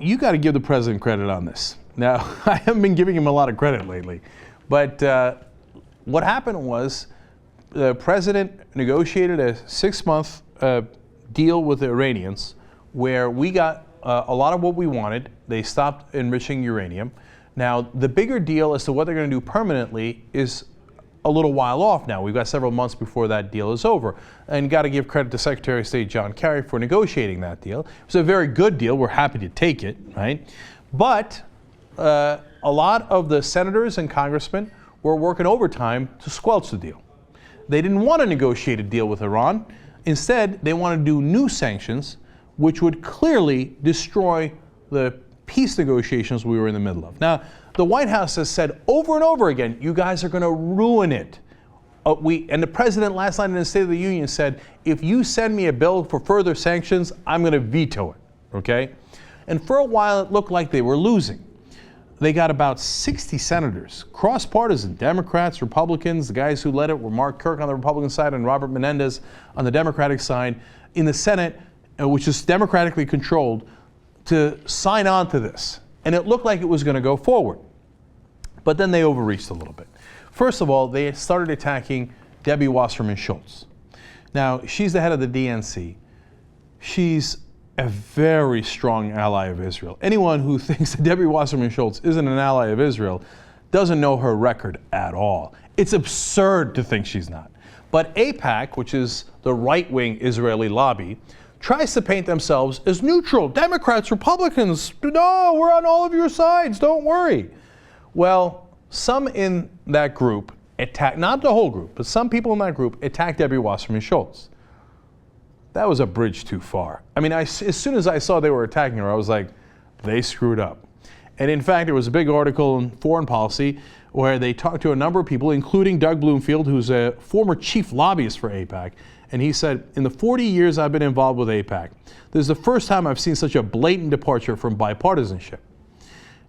you got to give the president credit on this. Now, I haven't been giving him a lot of credit lately, but what happened was the president negotiated a 6-month deal with the Iranians where we got a lot of what we wanted. They stopped enriching uranium. Now, the bigger deal as to what they're going to do permanently is a little while off now. We've got several months before that deal is over. And got to give credit to Secretary of State John Kerry for negotiating that deal. It was a very good deal. We're happy to take it, right? But a lot of the senators and congressmen were working overtime to squelch the deal. They didn't want to negotiate a deal with Iran. Instead, they wanted to do new sanctions, which would clearly destroy the peace negotiations we were in the middle of. Now, the White House has said over and over again, you guys are going to ruin it. And the president last night in the State of the Union said, if you send me a bill for further sanctions, I'm going to veto it, okay? And for a while, it looked like they were losing. They got about 60 senators, cross-partisan, Democrats, Republicans. The guys who led it were Mark Kirk on the Republican side and Robert Menendez on the Democratic side. In the Senate, which is democratically controlled, to sign on to this. And it looked like it was going to go forward. But then they overreached a little bit. First of all, they started attacking Debbie Wasserman Schultz. Now, she's the head of the DNC. She's a very strong ally of Israel. Anyone who thinks that Debbie Wasserman Schultz isn't an ally of Israel doesn't know her record at all. It's absurd to think she's not. But AIPAC, which is the right-wing Israeli lobby, tries to paint themselves as neutral. Democrats, Republicans, no, we're on all of your sides, don't worry. Well, some in that group attacked, not the whole group, but some people in that group attacked Debbie Wasserman Schultz. That was a bridge too far. I mean, as soon as I saw they were attacking her, I was like, they screwed up. And in fact, there was a big article in Foreign Policy where they talked to a number of people, including Doug Bloomfield, who's a former chief lobbyist for AIPAC. And he said, in the 40 years I've been involved with AIPAC, this is the first time I've seen such a blatant departure from bipartisanship.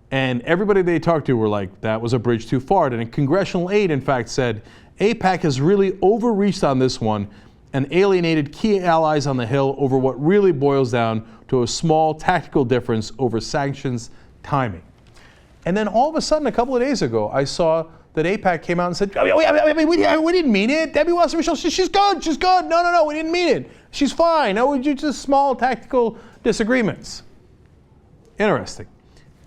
And everybody they talked to were like, that was a bridge too far. And a congressional aide, in fact, said, AIPAC has really overreached on this one and alienated key allies on the Hill over what really boils down to a small tactical difference over sanctions timing. And then all of a sudden, a couple of days ago, I saw that AIPAC came out and said, we didn't mean it. Debbie Wasserman Schultz, she's good, she's good. No, we didn't mean it. She's fine. No, we just small tactical disagreements. Interesting.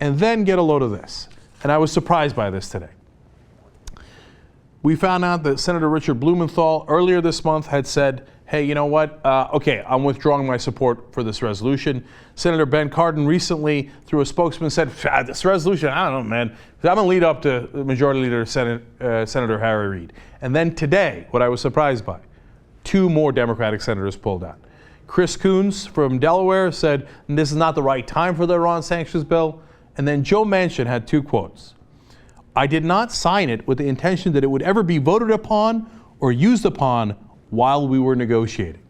And then get a load of this. And I was surprised by this today. We found out that Senator Richard Blumenthal earlier this month had said, hey, you know what? Okay, I'm withdrawing my support for this resolution. Senator Ben Cardin recently, through a spokesman, said, this resolution, I don't know, man. I'm going to lead up to Majority Leader Senator Harry Reid. And then today, what I was surprised by, 2 more Democratic senators pulled out. Chris Coons from Delaware said, this is not the right time for the Iran sanctions bill. And then Joe Manchin had 2 quotes. I did not sign it with the intention that it would ever be voted upon or used upon while we were negotiating.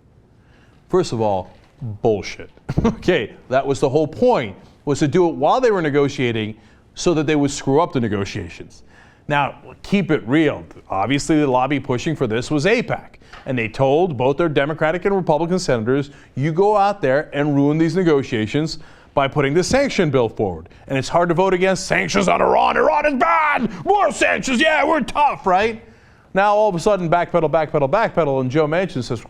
First of all, bullshit. Okay, that was the whole point, was to do it while they were negotiating so that they would screw up the negotiations. Now, keep it real. Obviously, the lobby pushing for this was AIPAC. And they told both their Democratic and Republican senators, you go out there and ruin these negotiations by putting the sanction bill forward. And it's hard to vote against sanctions on Iran. Iran is bad! More sanctions! Yeah, we're tough, right? Now, all of a sudden, backpedal, and Joe Manchin says,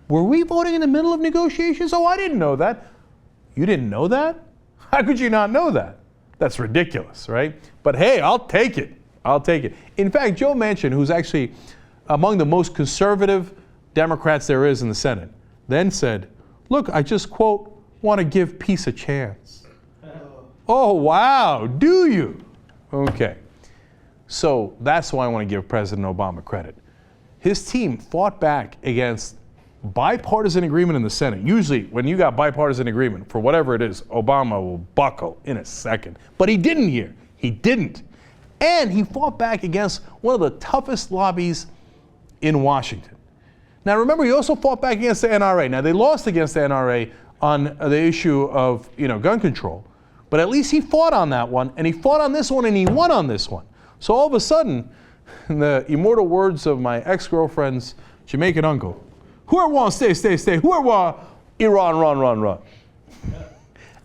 were we voting in the middle of negotiations? Oh, I didn't know that. You didn't know that? How could you not know that? That's ridiculous, right? But hey, I'll take it. I'll take it. In fact, Joe Manchin, who's actually among the most conservative Democrats there is in the Senate, then said, look, I just, quote, want to give peace a chance. Oh, wow, do you? Okay. So that's why I want to give President Obama credit. His team fought back against bipartisan agreement in the Senate. Usually, when you got bipartisan agreement, for whatever it is, Obama will buckle in a second. But he didn't here. He didn't. And he fought back against one of the toughest lobbies in Washington. Now, remember, he also fought back against the NRA. Now, they lost against the NRA on the issue of, gun control. But at least he fought on that one, and he fought on this one, and he won on this one. So all of a sudden, in the immortal words of my ex-girlfriend's Jamaican uncle, whoever wants stay. Whoever want Iran, run.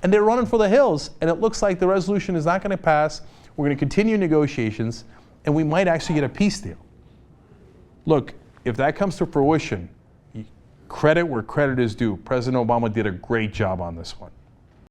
and they're running for the hills, and it looks like the resolution is not going to pass. We're going to continue negotiations, and we might actually get a peace deal. Look, if that comes to fruition, credit where credit is due. President Obama did a great job on this one.